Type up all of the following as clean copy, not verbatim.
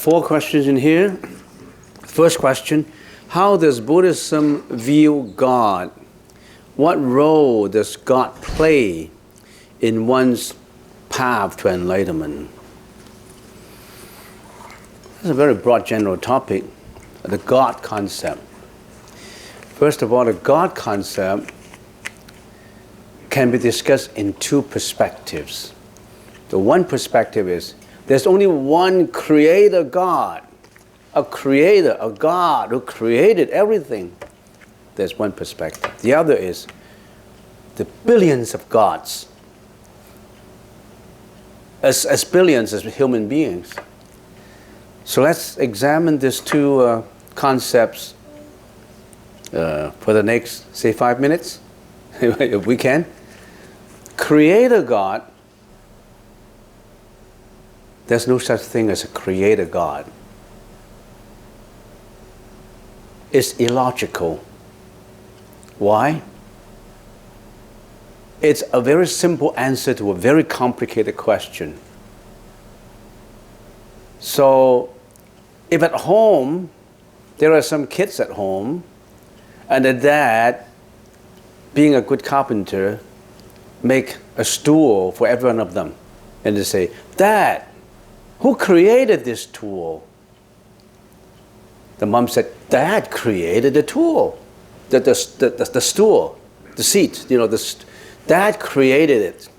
4 questions in here. First question, how does Buddhism view God? What role does God play in one's path to enlightenment? It's a very broad general topic, the God concept. First of all, the God concept can be discussed in 2 perspectives. The one perspective is there's only one creator God, a creator, a God who created everything. There's one perspective. The other is the billions of gods, as billions as human beings. So let's examine these 2 concepts for the next, say, 5 minutes, if we can. Creator God, there's no such thing as a creator God. It's illogical. Why? It's a very simple answer to a very complicated question. So, if at home, there are some kids at home, and the dad, being a good carpenter, make a stool for every one of them. And they say, Dad, who created this tool? The mom said, Dad created the tool, the stool, the seat, Dad created it.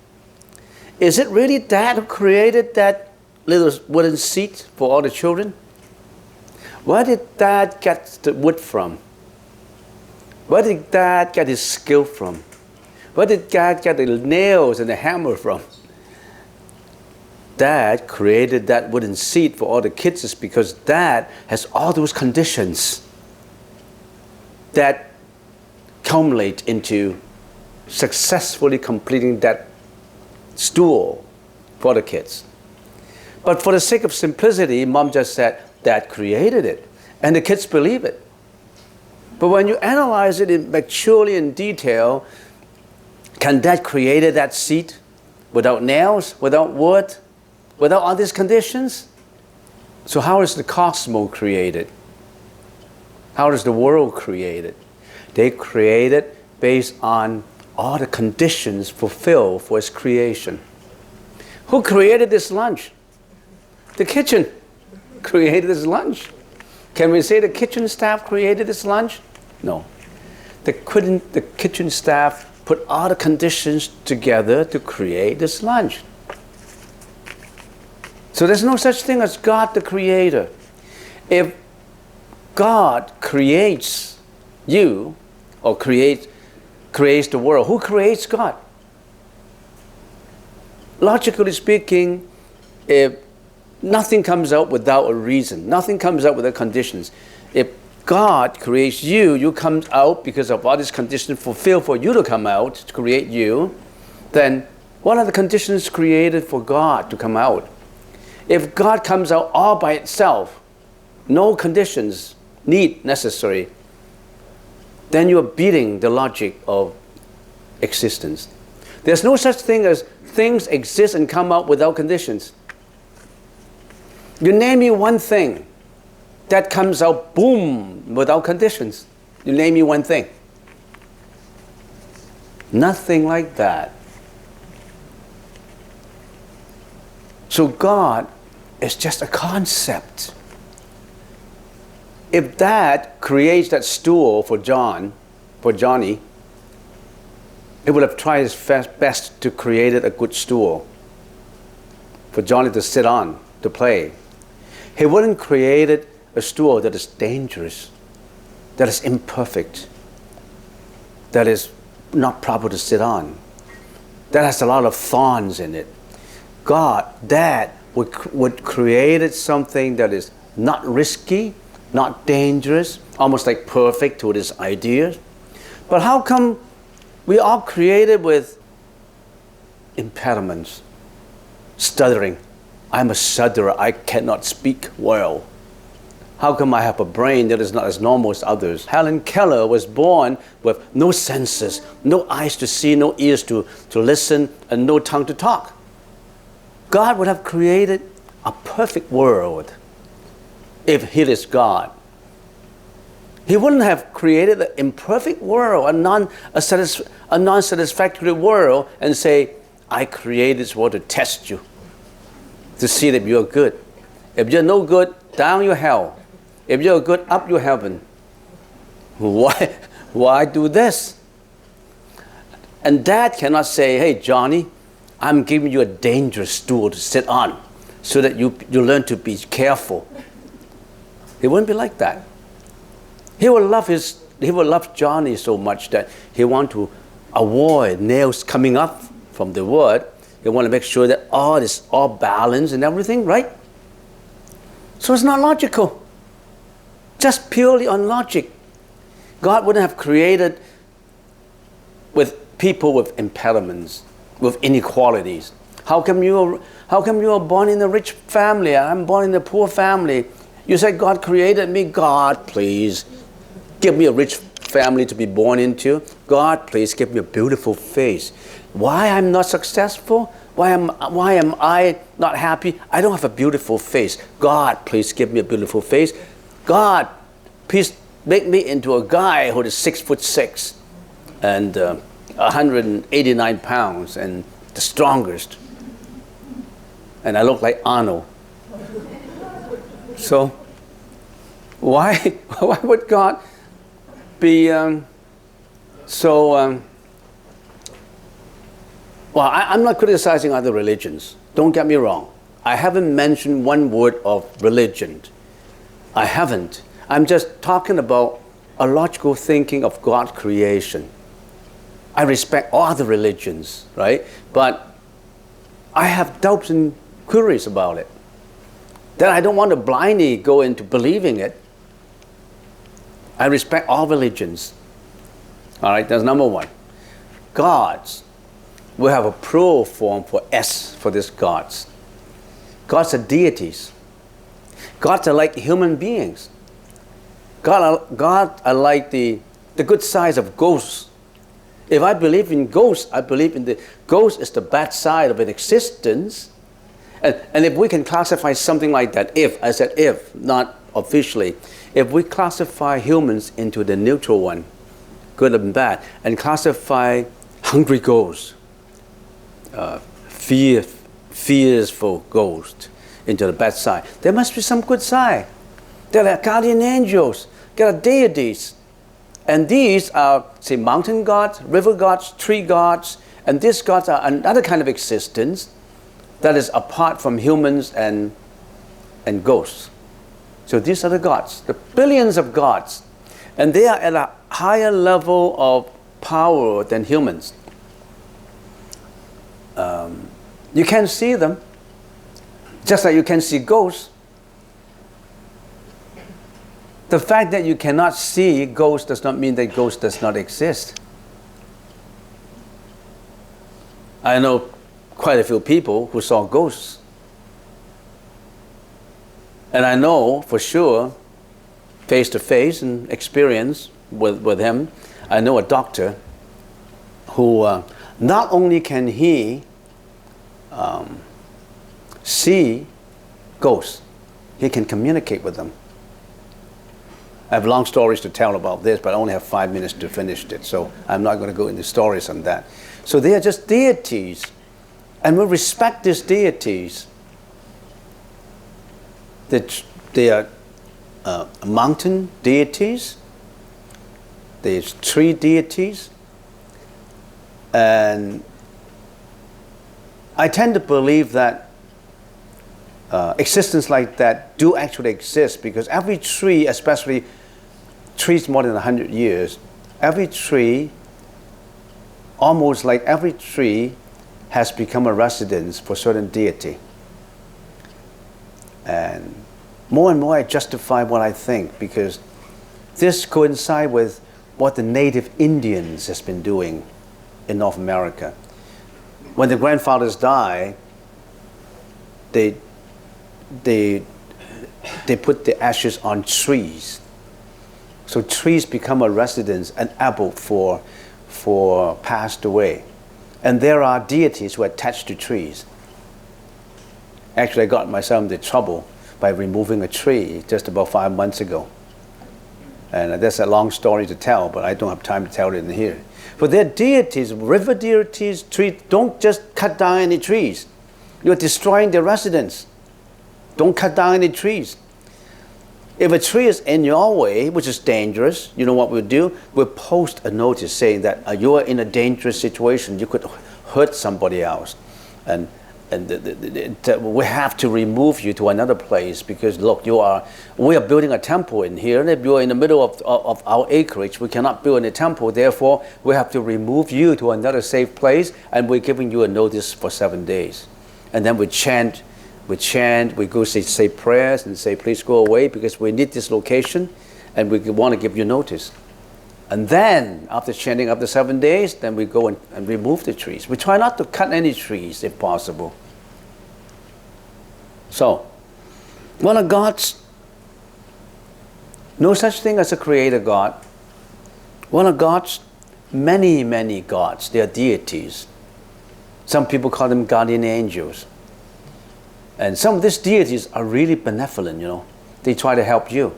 Is it really Dad who created that little wooden seat for all the children? Where did Dad get the wood from? Where did Dad get his skill from? Where did Dad get the nails and the hammer from? Dad created that wooden seat for all the kids is because Dad has all those conditions that culminate into successfully completing that stool for the kids. But for the sake of simplicity, Mom just said, Dad created it, and the kids believe it. But when you analyze it maturely in detail, can Dad created that seat without nails, without wood, without all these conditions? So how is the cosmos created? How is the world created? They created based on all the conditions fulfilled for its creation. Who created this lunch? The kitchen created this lunch. Can we say the kitchen staff created this lunch? No. The kitchen staff put all the conditions together to create this lunch. So there's no such thing as God the Creator. If God creates you, or creates the world, who creates God? Logically speaking, if nothing comes out without a reason, nothing comes out without conditions. If God creates you, you come out because of all these conditions fulfilled for you to come out, to create you, then what are the conditions created for God to come out? If God comes out all by itself, no conditions necessary, then you're beating the logic of existence. There's no such thing as things exist and come out without conditions. You name me one thing that comes out, boom, without conditions. You name me one thing. Nothing like that. So God is just a concept. If Dad creates that stool for Johnny, he would have tried his best to create a good stool for Johnny to sit on, to play. He wouldn't create a stool that is dangerous, that is imperfect, that is not proper to sit on, that has a lot of thorns in it. Dad would create something that is not risky, not dangerous, almost like perfect to his ideas. But how come we are created with impediments, stuttering? I'm a stutterer, I cannot speak well. How come I have a brain that is not as normal as others? Helen Keller was born with no senses, no eyes to see, no ears to listen, and no tongue to talk. God would have created a perfect world if He is God. He wouldn't have created an imperfect world, a non-satisfactory world, and say, I created this world to test you, to see that you're good. If you're no good, down your hell. If you're good, up your heaven. Why do this? And Dad cannot say, hey, Johnny, I'm giving you a dangerous stool to sit on so that you learn to be careful. He wouldn't be like that. He will love Johnny so much that he want to avoid nails coming up from the wood. He want to make sure that all is all balanced and everything, right? So it's not logical. Just purely on logic. God wouldn't have created with people with impediments, with inequalities. How come you are born in a rich family? I'm born in a poor family. You said God created me. God, please give me a rich family to be born into. God, please give me a beautiful face. Why I'm not successful? Why am I not happy? I don't have a beautiful face. God, please give me a beautiful face. God, please make me into a guy who is 6'6" and 189 pounds and the strongest. And I look like Arnold. So why would God be I'm not criticizing other religions. Don't get me wrong. I haven't mentioned one word of religion. I haven't. I'm just talking about a logical thinking of God's creation. I respect all the religions, right? But I have doubts and queries about it. Then I don't want to blindly go into believing it. I respect all religions. All right, that's number one. Gods. We have a plural form for S for this gods. Gods are deities. Gods are like human beings. God are like the good sides of ghosts. If I believe in ghosts, I believe in the ghost is the bad side of an existence. And if we can classify something like that, I said if, not officially, if we classify humans into the neutral one, good and bad, and classify hungry ghosts, fearful ghosts into the bad side, there must be some good side. There are guardian angels, there are deities. And these are, say, mountain gods, river gods, tree gods, and these gods are another kind of existence that is apart from humans and ghosts. So these are the gods, the billions of gods. And they are at a higher level of power than humans. You can't see them, just like you can see ghosts. The fact that you cannot see ghosts does not mean that ghosts does not exist. I know quite a few people who saw ghosts. And I know for sure, face to face and experience with him, I know a doctor who not only can he see ghosts, he can communicate with them. I have long stories to tell about this, but I only have 5 minutes to finish it, so I'm not going to go into stories on that. So they are just deities, and we respect these deities. They are mountain deities, there's tree deities, and I tend to believe that existence like that do actually exist, because every tree, especially trees more than 100 years, every tree, almost like every tree, has become a residence for certain deity. And more I justify what I think, because this coincides with what the native Indians has been doing in North America. When the grandfathers die, they put the ashes on trees. So trees become a residence, an abode for passed away. And there are deities who are attached to trees. Actually, I got myself into trouble by removing a tree just about 5 months ago. And that's a long story to tell, but I don't have time to tell it in here. But their deities, river deities, trees, don't just cut down any trees. You're destroying their residence. Don't cut down any trees. If a tree is in your way, which is dangerous, you know what we'll do? We'll post a notice saying that you are in a dangerous situation. You could hurt somebody else. And we have to remove you to another place because, look, we are building a temple in here. And if you are in the middle of our acreage, we cannot build a temple. Therefore, we have to remove you to another safe place. And we're giving you a notice for 7 days. And then we chant, we go say prayers and say, please go away because we need this location and we want to give you notice. And then, after chanting after 7 days, then we go and remove the trees. We try not to cut any trees if possible. So, one of God's, no such thing as a creator God. One of God's many, many gods. They are deities. Some people call them guardian angels. And some of these deities are really benevolent, you know. They try to help you.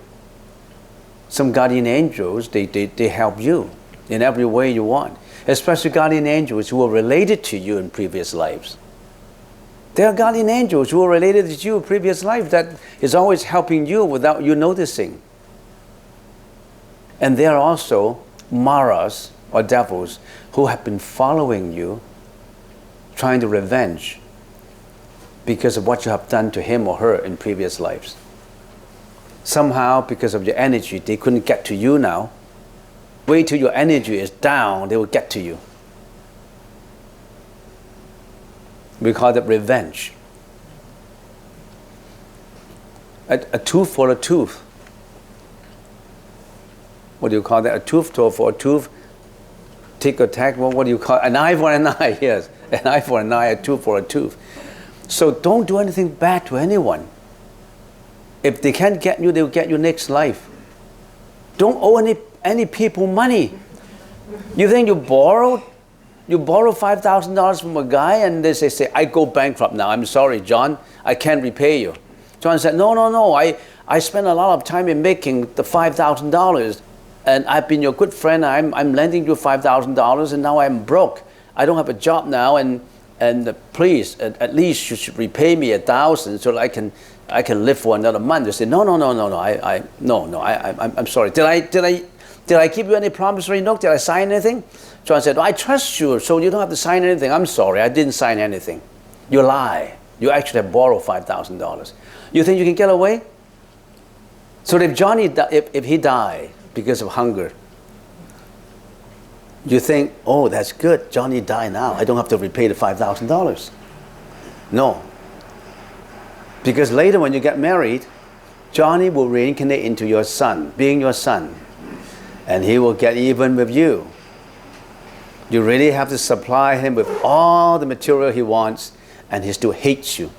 Some guardian angels, they help you in every way you want. Especially guardian angels who are related to you in previous lives. There are guardian angels who are related to you in previous life that is always helping you without you noticing. And there are also maras or devils who have been following you, trying to revenge because of what you have done to him or her in previous lives. Somehow, because of your energy, they couldn't get to you now. Wait till your energy is down, they will get to you. We call it revenge. A tooth for a tooth. What do you call that? A tooth for a tooth? Tick or tack? What do you call it? An eye for an eye, yes. An eye for an eye, a tooth for a tooth. So don't do anything bad to anyone. If they can't get you, they'll get you next life. Don't owe any people money. You think you borrow $5,000 from a guy and they say, I go bankrupt now. I'm sorry, John, I can't repay you. John said, no, I spent a lot of time in making the $5,000 and I've been your good friend. I'm lending you $5,000 and now I'm broke. I don't have a job now and please, at least you should repay me $1,000 so that I can live for another month. They say, no, I'm sorry. Did I give you any promissory note? Did I sign anything? John said, I trust you, so you don't have to sign anything. I'm sorry, I didn't sign anything. You lie. You actually have borrowed $5,000. You think you can get away? So if Johnny, if he died because of hunger, you think, oh, that's good. Johnny died now. I don't have to repay the $5,000. No. Because later when you get married, Johnny will reincarnate into your son, being your son. And he will get even with you. You really have to supply him with all the material he wants, and he still hates you.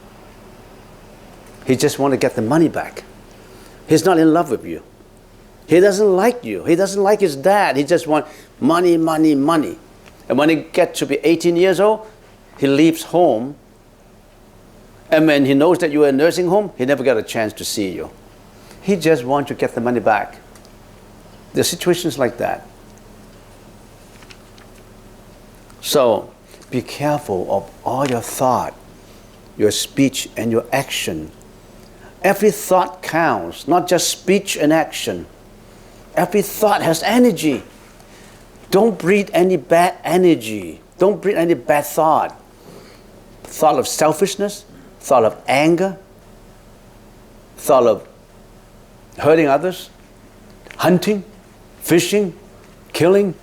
He just wants to get the money back. He's not in love with you. He doesn't like you. He doesn't like his dad. He just wants money, money, money. And when he gets to be 18 years old, he leaves home. And when he knows that you're in a nursing home, he never got a chance to see you. He just wants to get the money back. The situation's like that. So be careful of all your thought, your speech, and your action. Every thought counts, not just speech and action. Every thought has energy. Don't breathe any bad energy. Don't breathe any bad thought. Thought of selfishness, thought of anger, thought of hurting others, hunting, fishing, killing.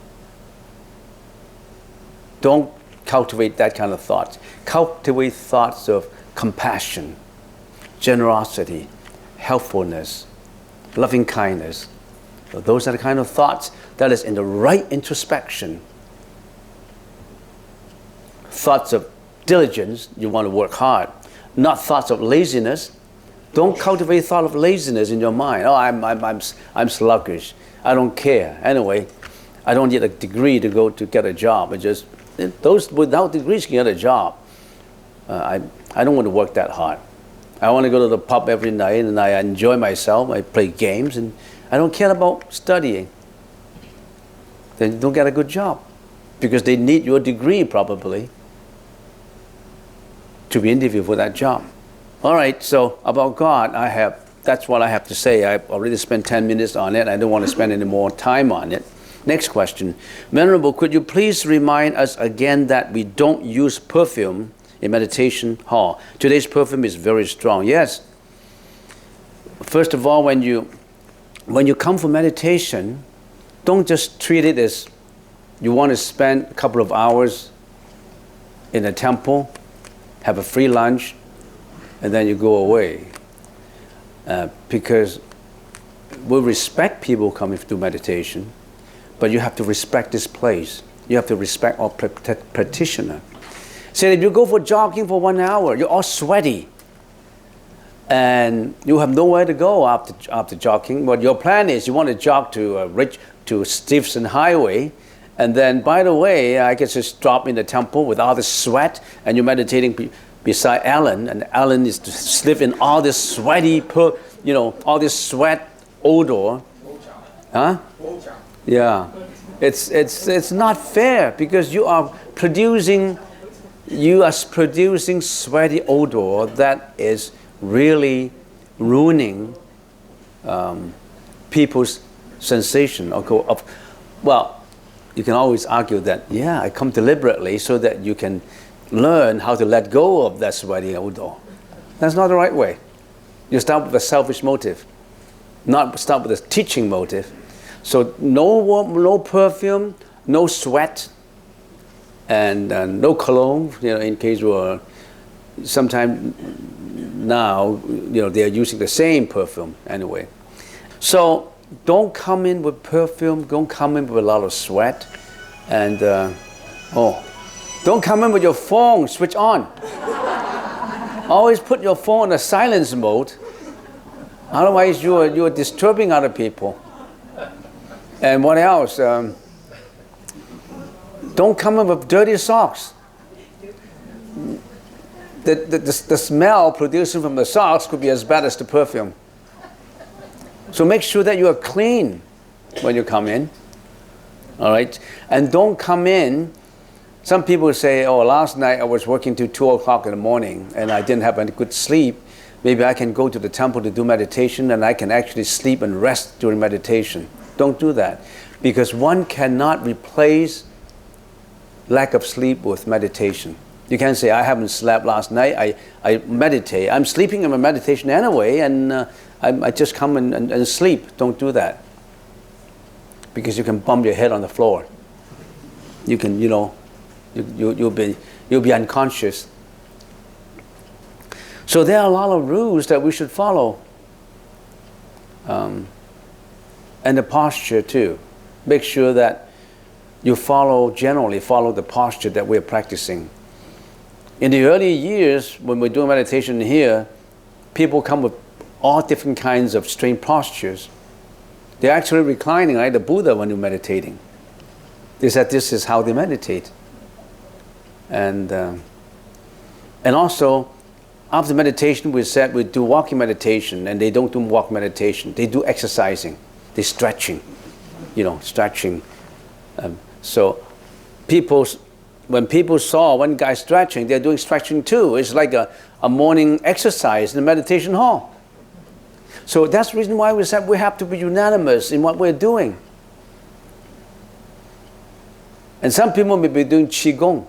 Don't cultivate that kind of thoughts. Cultivate thoughts of compassion, generosity, helpfulness, loving kindness. So those are the kind of thoughts that is in the right introspection. Thoughts of diligence, you want to work hard. Not thoughts of laziness. Don't cultivate thought of laziness in your mind. Oh, I'm sluggish. I don't care. Anyway, I don't need a degree to go to get a job. Those without degrees can get a job. I don't want to work that hard. I want to go to the pub every night and I enjoy myself. I play games and I don't care about studying. Then you don't get a good job because they need your degree probably to be interviewed for that job. All right, so about God, that's what I have to say. I've already spent 10 minutes on it. I don't want to spend any more time on it. Next question. Venerable, could you please remind us again that we don't use perfume in meditation hall? Today's perfume is very strong. Yes. First of all, when you come for meditation, don't just treat it as you want to spend a couple of hours in a temple, have a free lunch, and then you go away. Because we respect people coming to do meditation, but you have to respect this place. You have to respect our practitioner. Say if you go for jogging for 1 hour, you're all sweaty, and you have nowhere to go after jogging. But your plan is you want to jog to Stevenson Highway, and then by the way, I guess just drop in the temple with all the sweat, and you're meditating beside Alan, and Alan is to slip in all this sweaty, all this sweat odor. Huh? Yeah, it's not fair because you are producing sweaty odor that is really ruining people's sensation well, you can always argue that, yeah, I come deliberately so that you can learn how to let go of that sweaty odor. That's not the right way. You start with a selfish motive, not start with a teaching motive. So no perfume, no sweat, and no cologne. In case you are sometime now, they are using the same perfume anyway. So don't come in with perfume. Don't come in with a lot of sweat, and don't come in with your phone switch on. Always put your phone in a silence mode. Otherwise, you are disturbing other people. And what else? Don't come in with dirty socks. The smell producing from the socks could be as bad as the perfume. So make sure that you are clean when you come in. All right? And don't come in. Some people say, oh, last night I was working till 2 o'clock in the morning and I didn't have any good sleep. Maybe I can go to the temple to do meditation and I can actually sleep and rest during meditation. Don't do that, because one cannot replace lack of sleep with meditation. You can't say, I haven't slept last night, I meditate. I'm sleeping in my meditation anyway, and I just come and sleep. Don't do that, because you can bump your head on the floor. You can, you'll be unconscious. So there are a lot of rules that we should follow. And the posture too. Make sure that you generally follow the posture that we're practicing. In the early years, when we're doing meditation here, people come with all different kinds of strange postures. They're actually reclining like the Buddha when you're meditating. They said this is how they meditate. And also, after meditation, we said we do walking meditation, and they don't do walk meditation. They do exercising. They're stretching, stretching. So when people saw one guy stretching, they're doing stretching too. It's like a morning exercise in the meditation hall. So that's the reason why we said we have to be unanimous in what we're doing. And some people may be doing Qigong.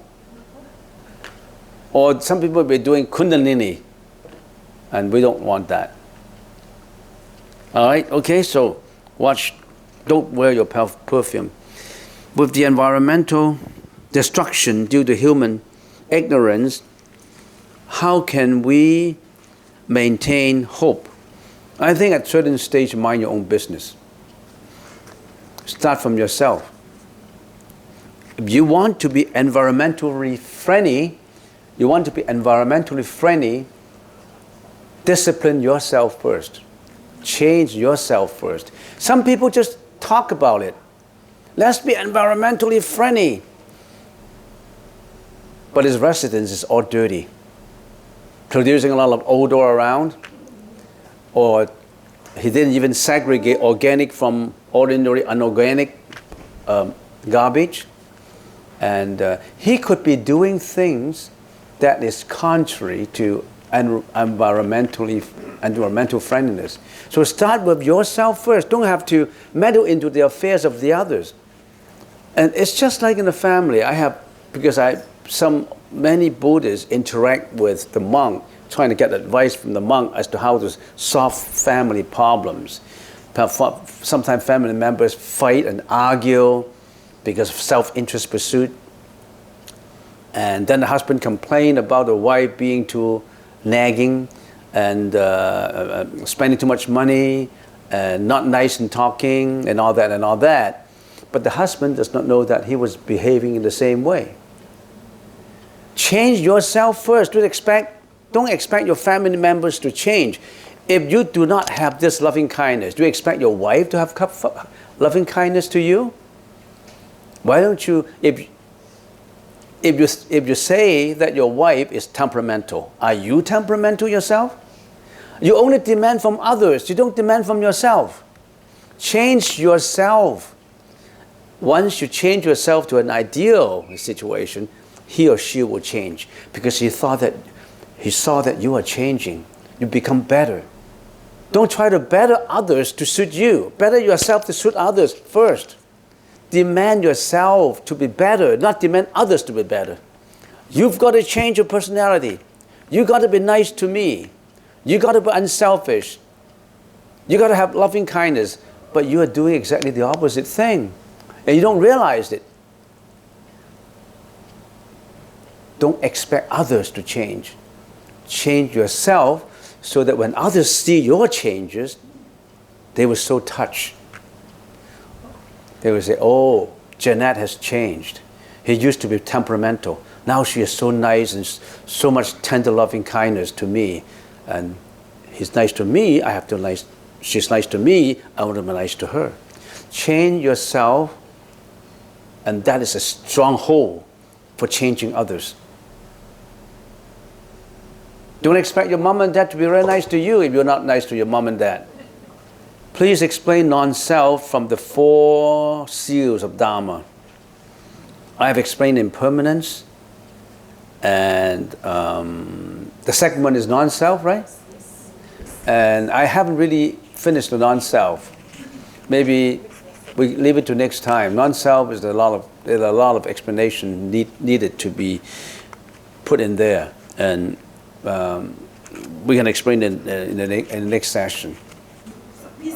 Or some people may be doing Kundalini. And we don't want that. All right, okay, so don't wear your perfume. With the environmental destruction due to human ignorance, how can we maintain hope? I think at a certain stage, mind your own business. Start from yourself. If you want to be environmentally friendly, discipline yourself first. Change yourself first. Some people just talk about it. Let's be environmentally friendly. But his residence is all dirty. producing a lot of odor around, or he didn't even segregate organic from ordinary unorganic garbage. And he could be doing things that is contrary to environmental friendliness. So start with yourself first. Don't have to meddle into the affairs of the others. And it's just like in a family. Many Buddhists interact with the monk, trying to get advice from the monk as to how to solve family problems. Sometimes family members fight and argue because of self-interest pursuit. And then the husband complained about the wife being too nagging and spending too much money and not nice in talking and all that. But the husband does not know that he was behaving in the same way. Change yourself first. Don't expect your family members to change. If you do not have this loving kindness, do you expect your wife to have loving kindness to you? Why don't you, if you say that your wife is temperamental, are you temperamental yourself? You only demand from others. You don't demand from yourself. Change yourself. Once you change yourself to an ideal situation, he or she will change because he saw that you are changing. You become better. Don't try to better others to suit you. Better yourself to suit others first. Demand yourself to be better, not demand others to be better. You've got to change your personality. You've got to be nice to me. You've got to be unselfish. You've got to have loving kindness. But you are doing exactly the opposite thing. And you don't realize it. Don't expect others to change. Change yourself so that when others see your changes, they will so touched. They will say, oh, Jeanette has changed. He used to be temperamental. Now she is so nice and so much tender loving kindness to me. And he's nice to me, she's nice to me, I want to be nice to her. Change yourself, and that is a stronghold for changing others. Don't expect your mom and dad to be very nice to you if you're not nice to your mom and dad. Please explain non-self from the 4 seals of Dharma. I have explained impermanence, and the second one is non-self, right? Yes. And I haven't really finished the non-self. Maybe we leave it to next time. Non-self is there's a lot of explanation needed to be put in there, and we can explain it in the next session. Please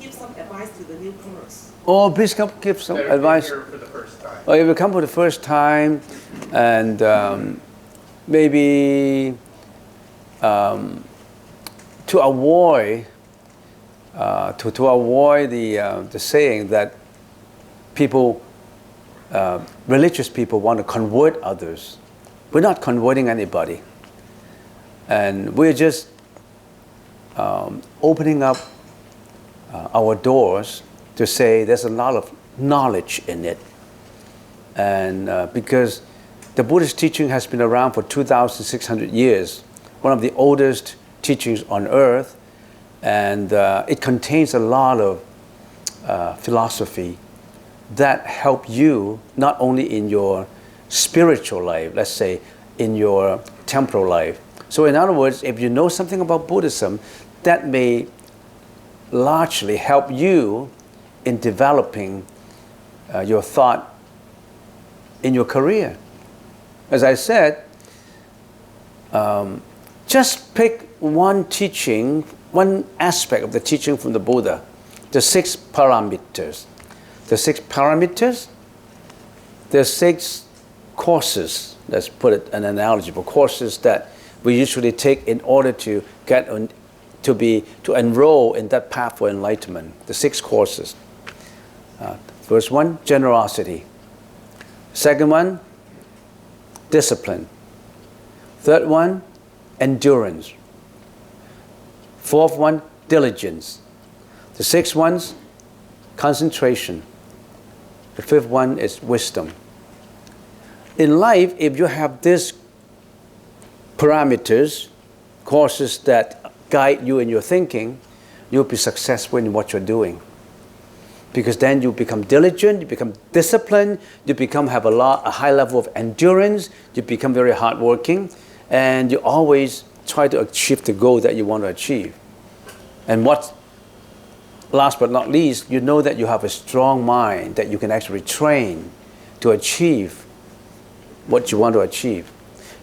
give some advice to the newcomers. Oh, please give some advice. Here for the first time. Or if you come for the first time, and maybe to avoid the saying that people, religious people, want to convert others. We're not converting anybody, and we're just opening up our doors to say there's a lot of knowledge in it. And because the Buddhist teaching has been around for 2,600 years, one of the oldest teachings on earth, and it contains a lot of philosophy that help you not only in your spiritual life, let's say in your temporal life. So in other words, if you know something about Buddhism, that may largely help you in developing your thought in your career. As I said, just pick one teaching, one aspect of the teaching from the Buddha, the 6 parameters. The 6 parameters, there are 6 courses, let's put it an analogy, for courses that we usually take in order to get to enroll in that path for enlightenment. The 6 courses. First one, generosity. Second one, discipline. Third one, endurance. Fourth one, diligence. The 6th one's concentration. The 5th one is wisdom. In life, if you have this parameters, courses that guide you in your thinking, you'll be successful in what you're doing. Because then you become diligent, you become disciplined, you have a high level of endurance, you become very hardworking, and you always try to achieve the goal that you want to achieve. And last but not least, you know that you have a strong mind that you can actually train to achieve what you want to achieve.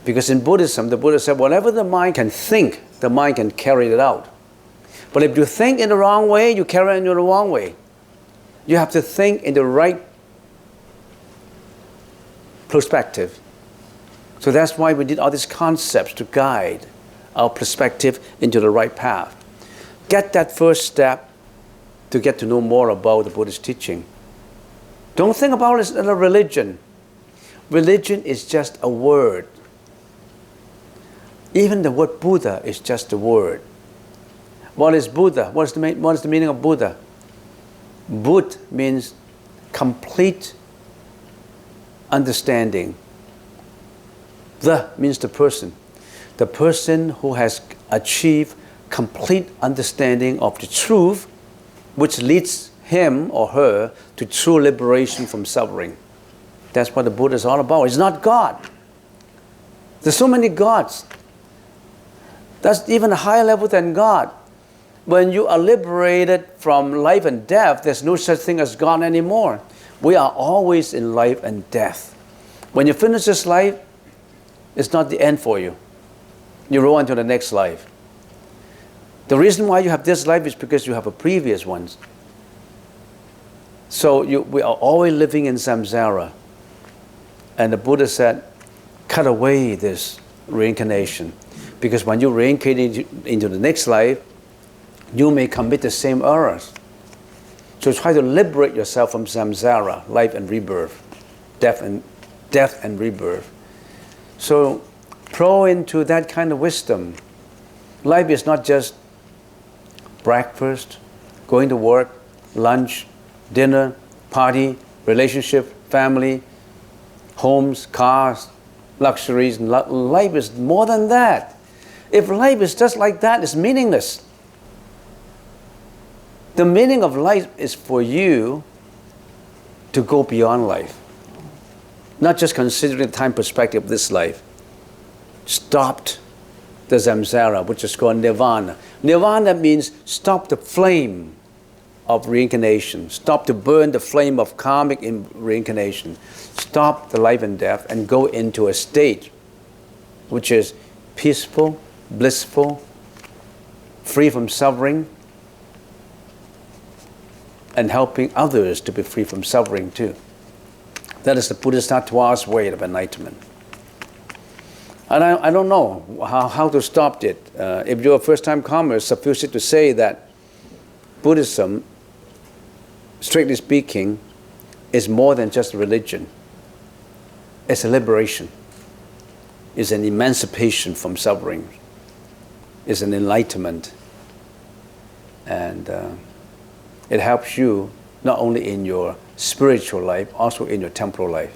Because in Buddhism, the Buddha said, whatever the mind can think, the mind can carry it out. But if you think in the wrong way, you carry it in the wrong way. You have to think in the right perspective. So that's why we did all these concepts to guide our perspective into the right path. Get that first step to get to know more about the Buddhist teaching. Don't think about it as a religion. Religion is just a word. Even the word Buddha is just a word. What is Buddha? What is the meaning of Buddha? Bud means complete understanding. The means the person. The person who has achieved complete understanding of the truth, which leads him or her to true liberation from suffering. That's what the Buddha is all about. It's not God. There's so many gods. That's even a higher level than God. When you are liberated from life and death, there's no such thing as God anymore. We are always in life and death. When you finish this life, it's not the end for you. You roll on to the next life. The reason why you have this life is because you have a previous one. So we are always living in samsara. And the Buddha said, cut away this reincarnation. Because when you reincarnate into the next life, you may commit the same errors. So try to liberate yourself from samsara, life and rebirth, death and rebirth. So throw into that kind of wisdom. Life is not just breakfast, going to work, lunch, dinner, party, relationship, family, homes, cars, luxuries. Life is more than that. If life is just like that, it's meaningless. The meaning of life is for you to go beyond life. Not just considering the time perspective of this life. Stopped the samsara, which is called nirvana. Nirvana means stop the flame of reincarnation. Stop to burn the flame of karmic reincarnation. Stop the life and death and go into a state which is peaceful, blissful, free from suffering, and helping others to be free from suffering too. That is the Buddhist Tattva's way of enlightenment. And I don't know how to stop it. If you're a first-time comer, it's sufficient to say that Buddhism, strictly speaking, is more than just a religion. It's a liberation. It's an emancipation from suffering. It's an enlightenment. And it helps you not only in your spiritual life, also in your temporal life.